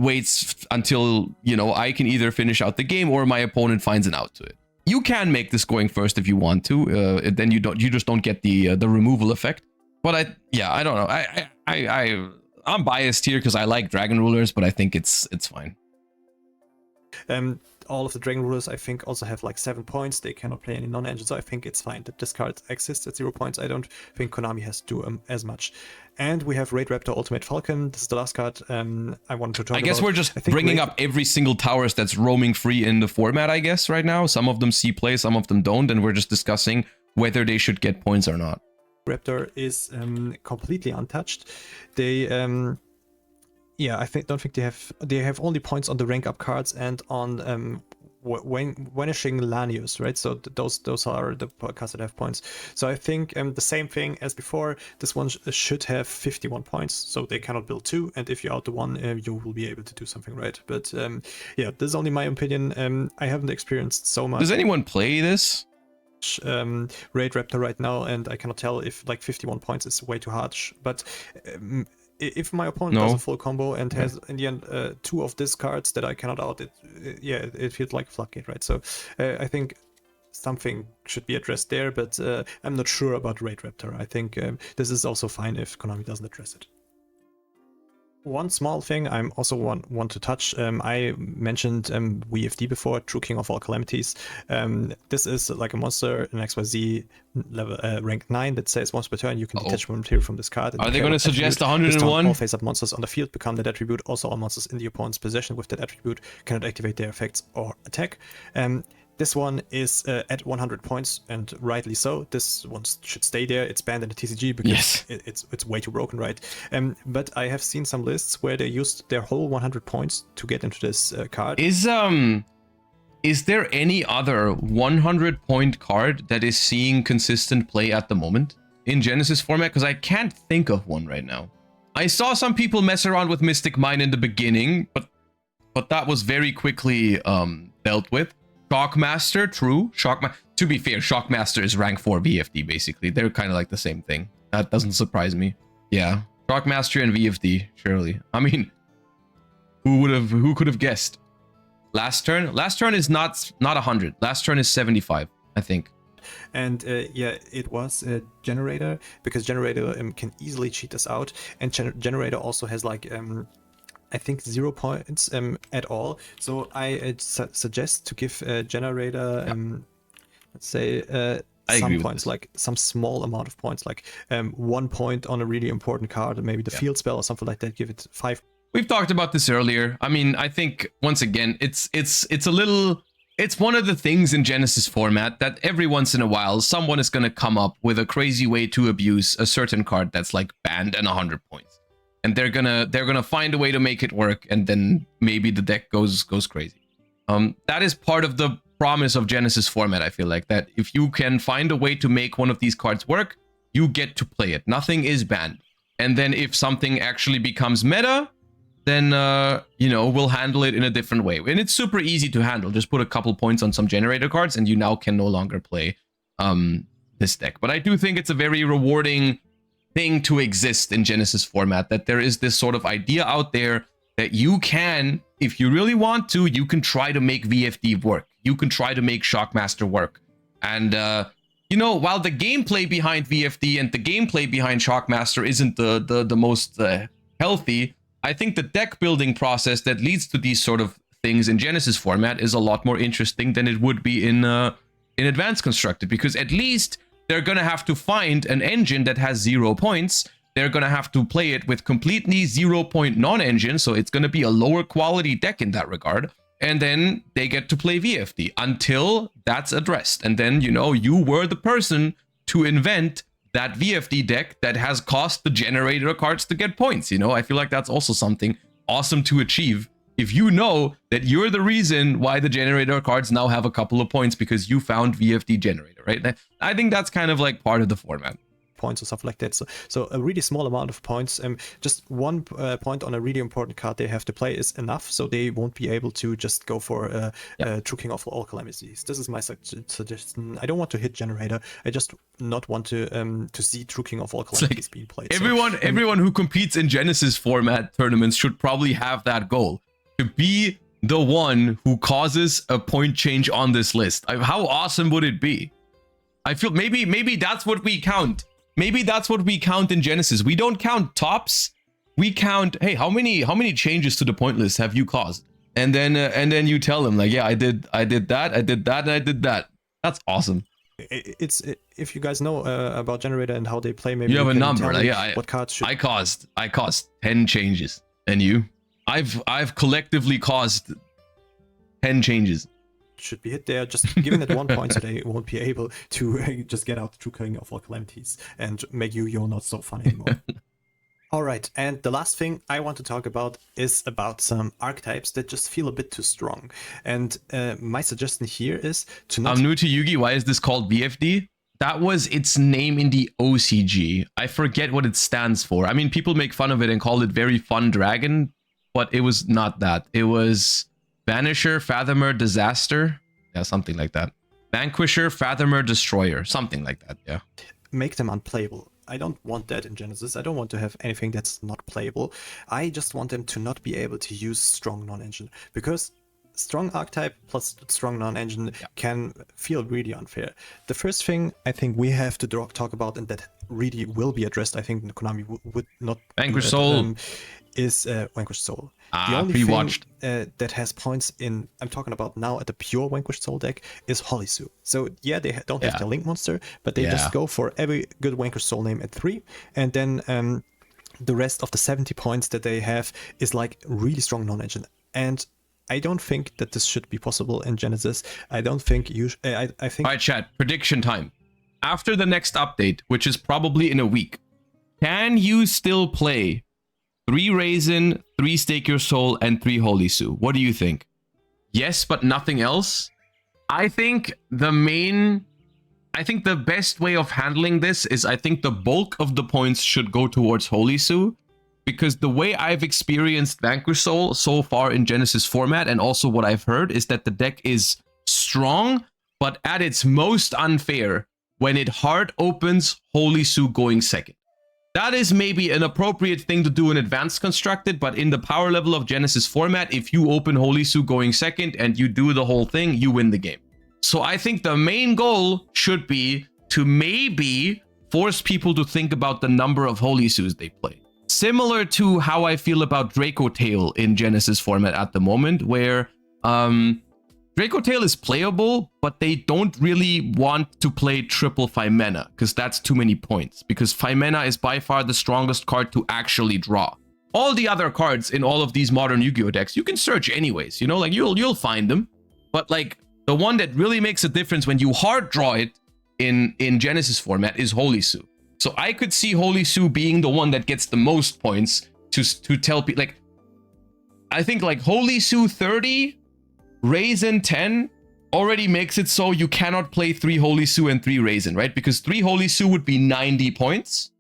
waits until, you know, I can either finish out the game or my opponent finds an out to it. You can make this going first if you want to. Then you just don't get the removal effect. But I don't know. I'm biased here because I like Dragon Rulers, but I think it's fine. All of the Dragon Rulers, I think, also have like 7 points. They cannot play any non-engine, so I think it's fine that this card exists at 0 points. I don't think Konami has to do as much. And we have Raid Raptor Ultimate Falcon. This is the last card I wanted to talk about. I guess we're just bringing up every single towers that's roaming free in the format, I guess, right now. Some of them see play, some of them don't, and we're just discussing whether they should get points or not. Raptor is completely untouched. They yeah, don't think they have only points on the rank up cards and on vanishing Lanius, right? So those are the cards that have points. So I think the same thing as before. This one should have 51 points, so they cannot build 2. And if you're out to 1, you will be able to do something right. But yeah, this is only my opinion. I haven't experienced so much. Does anyone play this? Raid Raptor right now, and I cannot tell if like 51 points is way too harsh. But if my opponent does a full combo and has in the end 2 of these cards that I cannot out, it feels like a floodgate, right? So I think something should be addressed there, but I'm not sure about Raid Raptor. I think this is also fine if Konami doesn't address it. One small thing I also want to touch. I mentioned VFD before, True King of All Calamities. This is like a monster in XYZ level rank 9 that says once per turn you can detach one material from this card. Are they going to suggest 101? All face-up monsters on the field become that attribute. Also, all monsters in the opponent's possession with that attribute cannot activate their effects or attack. This one is at 100 points, and rightly so. This one should stay there. It's banned in the TCG because it's way too broken, right? But I have seen some lists where they used their whole 100 points to get into this card. Is there any other 100 point card that is seeing consistent play at the moment in Genesys format? Because I can't think of one right now. I saw some people mess around with Mystic Mine in the beginning, but that was very quickly dealt with. Shockmaster, true. To be fair, Shockmaster is rank 4 VFD, basically. They're kind of like the same thing. That doesn't surprise me. Yeah. Shockmaster and VFD, surely. I mean, who could have guessed? Last turn is not 100. Last turn is 75, I think. And yeah, it was a Generator, because Generator can easily cheat us out. And Generator also has like I think 0 points at all. So I suggest to give Generator, let's say, some points, like some small amount of points, like 1 point on a really important card, maybe the field spell or something like that. Give it 5. We've talked about this earlier. I mean, I think once again, it's one of the things in Genesys format that every once in a while someone is going to come up with a crazy way to abuse a certain card that's like banned and 100 points. And they're gonna find a way to make it work, and then maybe the deck goes crazy. That is part of the promise of Genesys format. I feel like that if you can find a way to make one of these cards work, you get to play it. Nothing is banned. And then if something actually becomes meta, then you know, we'll handle it in a different way. And it's super easy to handle. Just put a couple points on some Generator cards, and you now can no longer play this deck. But I do think it's a very rewarding thing to exist in Genesys format, that there is this sort of idea out there that you can, if you really want to, you can try to make VFD work. You can try to make Shockmaster work. And, you know, while the gameplay behind VFD and the gameplay behind Shockmaster isn't the most healthy, I think the deck building process that leads to these sort of things in Genesys format is a lot more interesting than it would be in Advanced Constructed, because at least they're going to have to find an engine that has 0 points. They're going to have to play it with completely 0 point non-engine, so it's going to be a lower quality deck in that regard. And then they get to play VFD until that's addressed. And then, you know, you were the person to invent that VFD deck that has cost the Generator cards to get points. You know, I feel like that's also something awesome to achieve. If you know that you're the reason why the Generator cards now have a couple of points because you found VFD Generator, right? I think that's kind of like part of the format. points or stuff like that. So a really small amount of points. Just one point on a really important card they have to play is enough, so they won't be able to just go for True King of all calamities. This is my suggestion. I don't want to hit Generator. I just not want to see True King of all calamities being played. Everyone who competes in Genesys format tournaments should probably have that goal, to be the one who causes a point change on this list. How awesome would it be? I feel maybe that's what we count. Maybe that's what we count in Genesys. We don't count tops. We count, hey, how many changes to the point list have you caused? And then you tell them like, yeah, I did that, and I did that. That's awesome. It's if you guys know about Generator and how they play, maybe you have a number. Like, yeah, what cards should I caused 10 changes, and you? I've collectively caused 10 changes. Should be hit there, just giving it 1 point so they won't be able to just get out the True King of all calamities and make Yugioh not so fun anymore. Alright, and the last thing I want to talk about is about some archetypes that just feel a bit too strong. And my suggestion here is to not... I'm new to Yugi. Why is this called BFD? That was its name in the OCG. I forget what it stands for. I mean, people make fun of it and call it Very Fun Dragon, but it was not that. It was Vanisher, Fathomer, Disaster. Yeah, something like that. Vanquisher, Fathomer, Destroyer. Something like that, yeah. Make them unplayable. I don't want that in Genesys. I don't want to have anything that's not playable. I just want them to not be able to use strong non-engine, because strong archetype plus strong non-engine can feel really unfair. The first thing I think we have to talk about, and that really will be addressed, I think Konami would not... Vanquish Soul. Is Vanquish Soul. The only thing that has points in, I'm talking about now at the pure Vanquish Soul deck, is Holisu. So yeah, they don't have the Link Monster, but they just go for every good Vanquish Soul name at 3, and then the rest of the 70 points that they have is like really strong non-engine. And I don't think that this should be possible in Genesys. I don't think you... I think... Alright, chat. Prediction time. After the next update, which is probably in a week, can you still play 3 Raisin, 3 Stake Your Soul, and 3 Holisu? What do you think? Yes, but nothing else? I think the best way of handling this is I think the bulk of the points should go towards Holisu, because the way I've experienced Vanquish Soul so far in Genesys format, and also what I've heard, is that the deck is strong, but at its most unfair when it hard opens Holisu going second. That is maybe an appropriate thing to do in Advanced Constructed, but in the power level of Genesys format, if you open Holisu going second and you do the whole thing, you win the game. So I think the main goal should be to maybe force people to think about the number of Holisus they play. Similar to how I feel about Draco Tail in Genesys format at the moment, where Draco Tail is playable, but they don't really want to play triple Phimena, because that's too many points, because Phimena is by far the strongest card to actually draw. All the other cards in all of these modern Yu-Gi-Oh decks, you can search anyways, you know, like you'll find them. But like the one that really makes a difference when you hard draw it in Genesys format is Holisu. So I could see Holisu being the one that gets the most points to tell people, like, I think like Holisu 30, Raisin 10 already makes it so you cannot play 3 Holisu and 3 Raisin, right? Because 3 Holisu would be 90 points.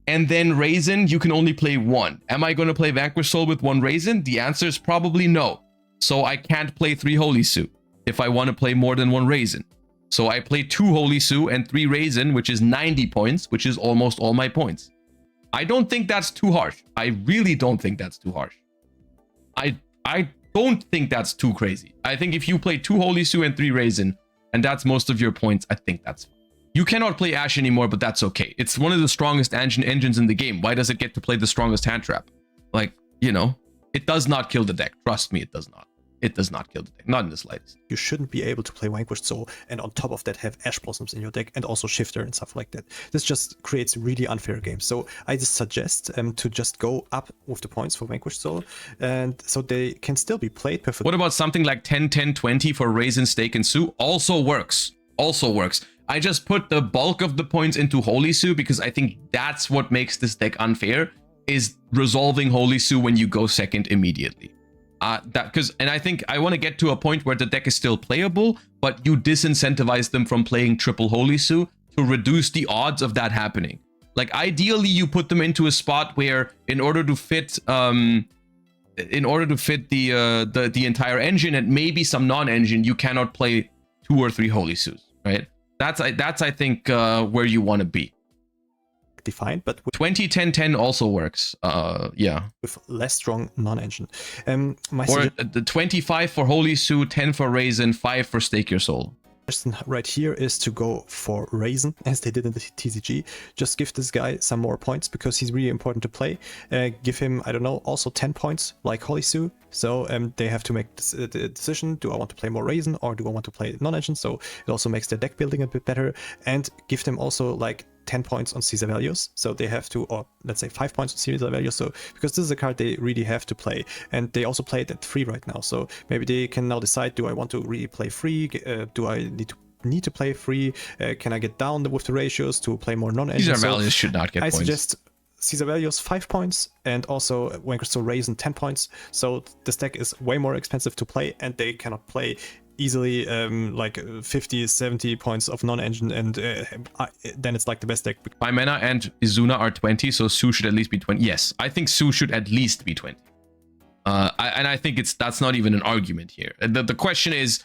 And then Raisin, you can only play 1. Am I going to play Vanquish Soul with 1 Raisin? The answer is probably no. So I can't play 3 Holisu if I want to play more than 1 Raisin. So I play 2 Holisu and 3 Raisin, which is 90 points, which is almost all my points. I don't think that's too harsh. I really don't think that's too harsh. I don't think that's too crazy. I think if you play 2 Holisu and 3 Raisin, and that's most of your points, I think that's fine. You cannot play Ash anymore, but that's okay. It's one of the strongest engines in the game. Why does it get to play the strongest hand trap? Like, you know, it does not kill the deck. Trust me, it does not. It does not kill the deck, not in the slightest. You shouldn't be able to play Vanquished Soul and on top of that have Ash Blossoms in your deck and also Shifter and stuff like that. This just creates really unfair games. So I just suggest to just go up with the points for Vanquished Soul, and so they can still be played perfectly. What about something like 10, 10, 20 for Raisin, Stake, and Sue? Also works. Also works. I just put the bulk of the points into Holisu because I think that's what makes this deck unfair, is resolving Holisu when you go second immediately. And I think I want to get to a point where the deck is still playable, but you disincentivize them from playing triple Holisu to reduce the odds of that happening. Like ideally you put them into a spot where in order to fit the entire engine and maybe some non-engine, you cannot play 2 or 3 Holy Sus, right? That's I think where you want to be. Defined, but with 20-10-10 also works. Yeah. with less strong non-engine. Or the 25 for Holy Su, 10 for Raisin, 5 for Stake Your Soul. Suggestion right here is to go for Raisin, as they did in the TCG. Just give this guy some more points because he's really important to play. Give him, I don't know, also 10 points like Holy Su. So they have to make the decision: do I want to play more Raisin or do I want to play non-engine? So it also makes their deck building a bit better, and give them also like 10 points on Caesar values. So they have to, or let's say 5 points on Caesar values. So because this is a card they really have to play, and they also play it at free right now. So maybe they can now decide: do I want to really play free? Do I need to play free? Can I get down with the ratios to play more non-engine? Caesar values should not get points. I suggest Caesar values 5 points, and also Vanquish Soul Raisin 10 points. So this deck is way more expensive to play, and they cannot play easily like 50, 70 points of non-engine, and then it's like the best deck. 5 mana and Izuna are 20, so Su should at least be 20. Yes, I think Su should at least be 20. And I think that's not even an argument here. The question is,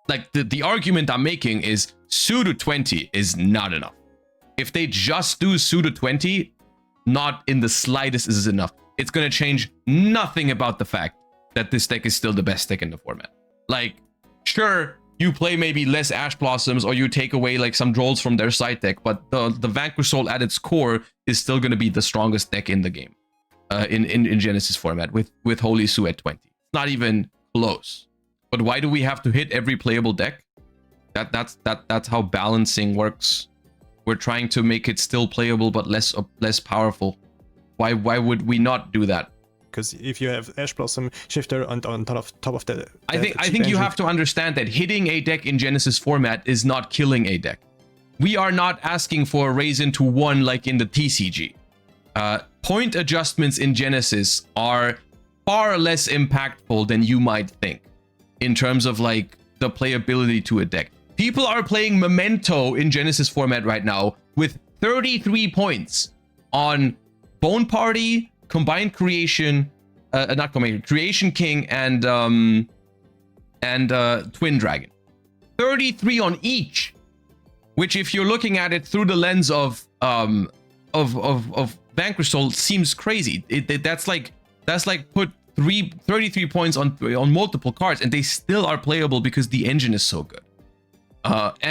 like, the argument I'm making is Su to 20 is not enough. If they just do Su to 20, not in the slightest is enough. It's going to change nothing about the fact that this deck is still the best deck in the format. Like, sure, you play maybe less Ash Blossoms, or you take away like some Drolls from their side deck, but the Vanquish Soul at its core is still going to be the strongest deck in the game, in Genesis format with Holy Su at 20. It's not even close. But why do we have to hit every playable deck? That's how balancing works. We're trying to make it still playable but less powerful. Why would we not do that? Because if you have Ash Blossom Shifter on top of the I think you have to understand that hitting a deck in Genesis format is not killing a deck. We are not asking for a Raisin to 1 like in the TCG. Point adjustments in Genesis are far less impactful than you might think in terms of like the playability to a deck. People are playing Memento in Genesis format right now with 33 points on Bone Party, Combined Creation, not Combined, Creation King, and Twin Dragon. 33 on each, which, if you're looking at it through the lens of Vanquish Soul, seems crazy. That's like put 33 points on multiple cards, and they still are playable because the engine is so good.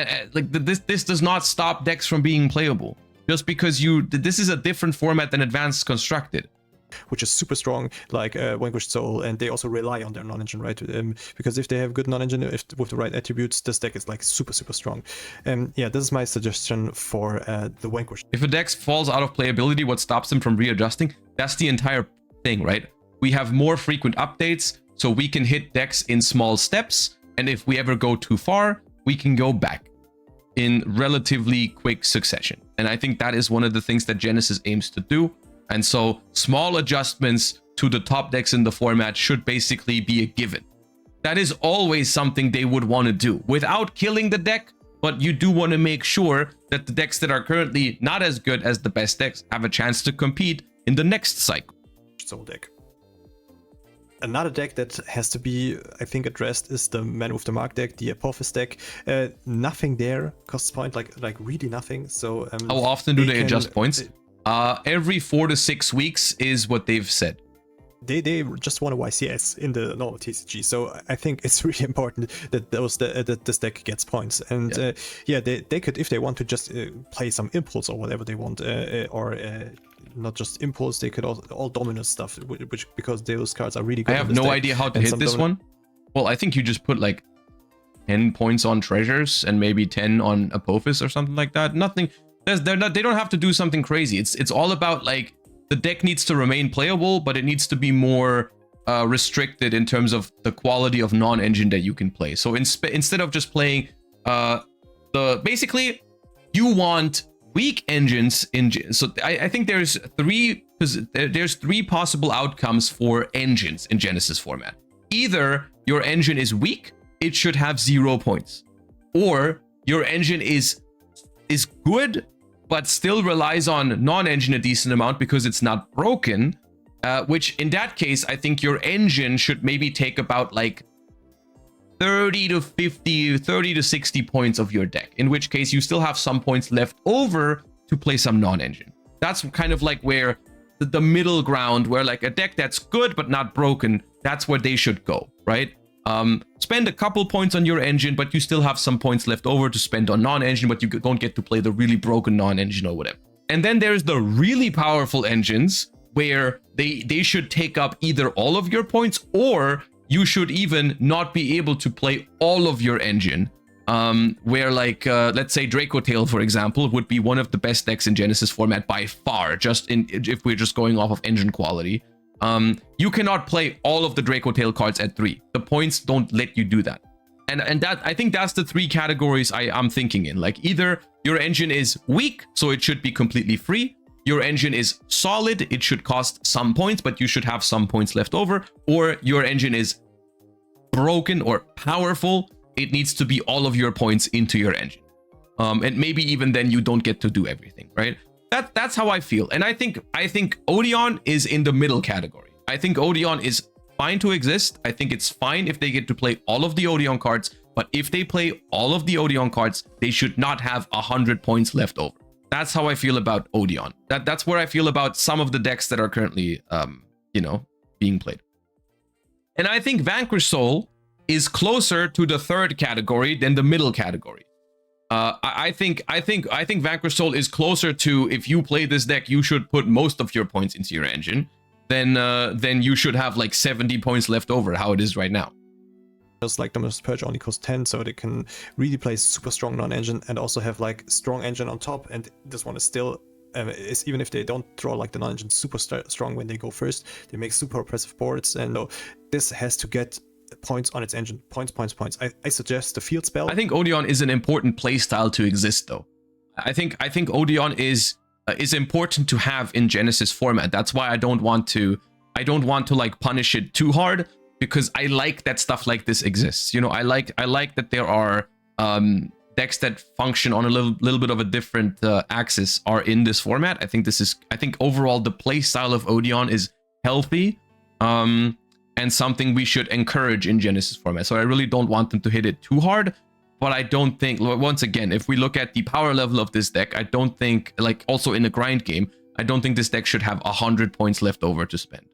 This does not stop decks from being playable just because this is a different format than Advanced Constructed, which is super strong, like Vanquish Soul, and they also rely on their non-engine, right? Because if they have good non-engine, with the right attributes, this deck is like super strong. Yeah, this is my suggestion for the Vanquish. If a deck falls out of playability, what stops them from readjusting? That's the entire thing, right? We have more frequent updates, so we can hit decks in small steps, and if we ever go too far, we can go back in relatively quick succession. And I think that is one of the things that Genesis aims to do. And so small adjustments to the top decks in the format should basically be a given. That is always something they would want to do without killing the deck, but you do want to make sure that the decks that are currently not as good as the best decks have a chance to compete in the next cycle. Soul deck. Another deck that has to be, I think, addressed is the Man with the Mark deck, the Apophis deck. Nothing there costs point, like really nothing. So how often do they adjust points? Every 4 to 6 weeks is what they've said. They just want a YCS in the normal TCG, so I think it's really important that that this deck gets points. And yeah, they could, if they want to, just play some Impulse or whatever they want, or not just Impulse, they could all dominant stuff, which because those cards are really good. I have no idea how to hit this one. Well, I think you just put like 10 points on Treasures and maybe 10 on Apophis or something like that. Nothing. They don't have to do something crazy. It's all about, like, the deck needs to remain playable, but it needs to be more restricted in terms of the quality of non-engine that you can play. So instead of just playing basically you want weak engines in. So I think there's three possible outcomes for engines in Genesis format. Either your engine is weak, it should have 0 points, or your engine is good but still relies on non-engine a decent amount because it's not broken, which in that case, I think your engine should maybe take about like 30 to 50, 30 to 60 points of your deck, in which case you still have some points left over to play some non-engine. That's kind of like where the middle ground, where like a deck that's good but not broken, that's where they should go, right? Spend a couple points on your engine, but you still have some points left over to spend on non-engine, but you don't get to play the really broken non-engine or whatever. And then there's the really powerful engines where they should take up either all of your points, or you should even not be able to play all of your engine. Where like, let's say Draco Tail, for example, would be one of the best decks in Genesys format by far, if we're just going off of engine quality. You cannot play all of the Draco Tail cards at 3. The points don't let you do that. And that, I think that's the 3 categories I'm thinking in. Like, either your engine is weak, so it should be completely free. Your engine is solid, it should cost some points, but you should have some points left over. Or your engine is broken or powerful, it needs to be all of your points into your engine. And maybe even then you don't get to do everything, right? That's how I feel. And I think Odeon is in the middle category. I think Odeon is fine to exist. I think it's fine if they get to play all of the Odeon cards, but if they play all of the Odeon cards, they should not have 100 points left over. That's how I feel about Odeon. That's where I feel about some of the decks that are currently, being played. And I think Vanquish Soul is closer to the 3rd category than the middle category. I think Vanquish Soul is closer to, if you play this deck, you should put most of your points into your engine. Then you should have like 70 points left over, how it is right now. Just like Dominus Purge only costs 10, so they can really play super strong non-engine and also have like strong engine on top. And this one is still, even if they don't draw like the non-engine super strong when they go first, they make super oppressive boards. And this has to get points on its engine. Points. I suggest the field spell. I think Odeon is an important playstyle to exist, though. I think Odeon is important to have in Genesys format. That's why I don't want to like punish it too hard, because I like that stuff like this exists. You know, I like that there are decks that function on a little bit of a different axis are in this format. I think overall the play style of Odeon is healthy, and something we should encourage in Genesys format. So I really don't want them to hit it too hard, but I don't think, once again, if we look at the power level of this deck, I don't think, like also in a grind game, I don't think this deck should have 100 points left over to spend.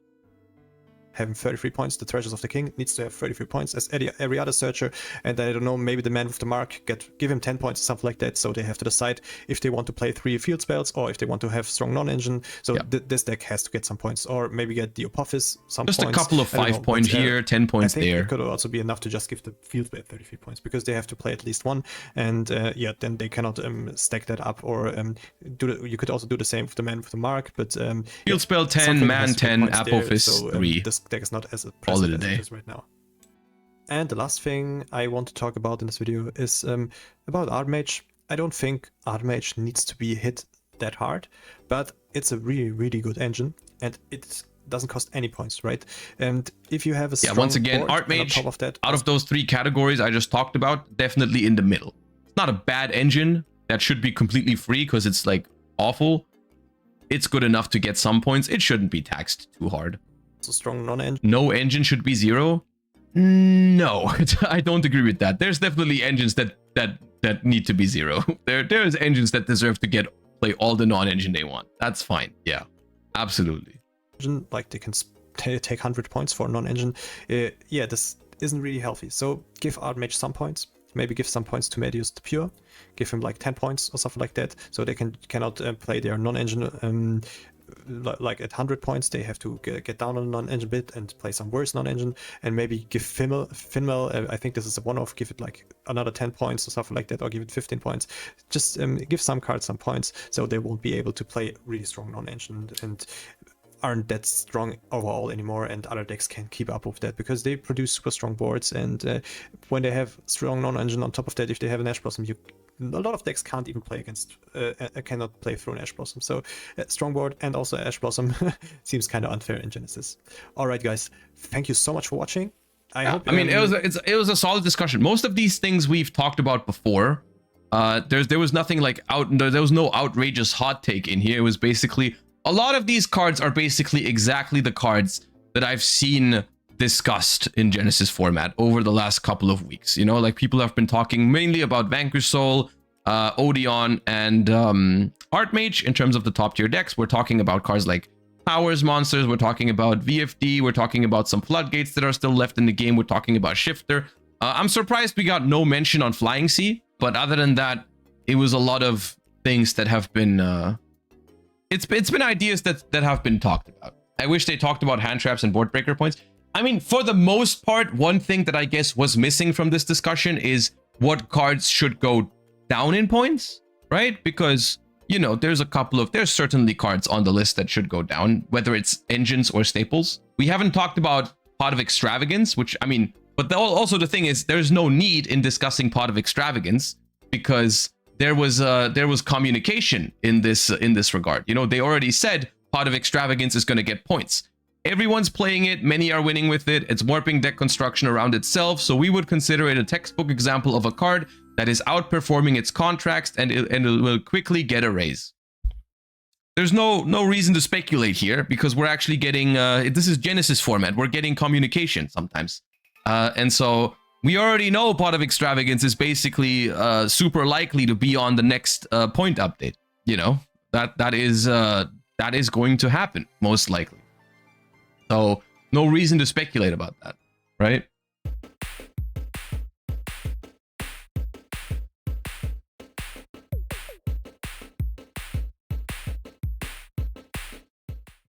Having 33 points, the Treasures of the King needs to have 33 points as every other searcher, and I don't know, maybe the Man with the Mark give him 10 points or something like that, so they have to decide if they want to play 3 field spells or if they want to have strong non-engine. So this deck has to get some points, or maybe get the Apophis some just points. Just a couple of 5 points here, 10 points there. I think it could also be enough to just give the field spell 33 points, because they have to play at least one, and then they cannot stack that up, or you could also do the same with the Man with the Mark, but field spell 10, man 10, Apophis so, 3. This deck is not as impressive as it is right now. And the last thing I want to talk about in this video is about Archmage. I don't think Archmage needs to be hit that hard, but it's a really, really good engine, and it doesn't cost any points, right? And if you have a strong once again, Archmage, on top of that, out of those 3 categories I just talked about, definitely in the middle. It's not a bad engine that should be completely free because it's like awful. It's good enough to get some points. It shouldn't be taxed too hard. So strong non-engine. No engine should be 0. No, I don't agree with that. There's definitely engines that need to be 0. There's engines that deserve to play all the non-engine they want. That's fine. Yeah, absolutely. Like they can take 100 points for non-engine. Yeah, this isn't really healthy. So give Archmage some points. Maybe give some points to Medius the Pure. Give him like 10 points or something like that. So they cannot play their non-engine. Like at 100 points, they have to get down on a non-engine bit and play some worse non-engine, and maybe give Finmel, I think this is a one-off, give it like another 10 points or something like that, or give it 15 points. Just give some cards some points, so they won't be able to play really strong non-engine and aren't that strong overall anymore, and other decks can keep up with that because they produce super strong boards. And when they have strong non-engine on top of that, if they have an Ash Blossom, a lot of decks can't even play against, cannot play through an Ash Blossom. So strong board and also Ash Blossom seems kind of unfair in Genesys. All right, guys, thank you so much for watching. I hope. I mean, it was a solid discussion. Most of these things we've talked about before. There was nothing like there was no outrageous hot take in here. It was basically a lot of these cards are basically exactly the cards that I've seen discussed in Genesys format over the last couple of weeks. You know, like people have been talking mainly about Vanquish Soul, Odeon, and Archmage in terms of the top tier decks. We're talking about cards like Powers Monsters, we're talking about VFD, we're talking about some Floodgates that are still left in the game, we're talking about Shifter. I'm surprised we got no mention on Flying Sea, but other than that, it was a lot of things that have been it's been ideas that have been talked about. I wish they talked about hand traps and board breaker points. I mean, for the most part, one thing that I guess was missing from this discussion is what cards should go down in points, right? Because, you know, there's certainly cards on the list that should go down, whether it's engines or staples. We haven't talked about Pot of Extravagance, which, I mean, but also the thing is, there's no need in discussing Pot of Extravagance because there was communication in this regard. You know, they already said Pot of Extravagance is going to get points. Everyone's playing it, many are winning with it, it's warping deck construction around itself, so we would consider it a textbook example of a card that is outperforming its contracts and it will quickly get a raise. There's no reason to speculate here because we're actually getting, this is Genesys format, we're getting communication sometimes. And so we already know Pot of Extravagance is basically super likely to be on the next point update. You know, that is going to happen, most likely. So no reason to speculate about that, right?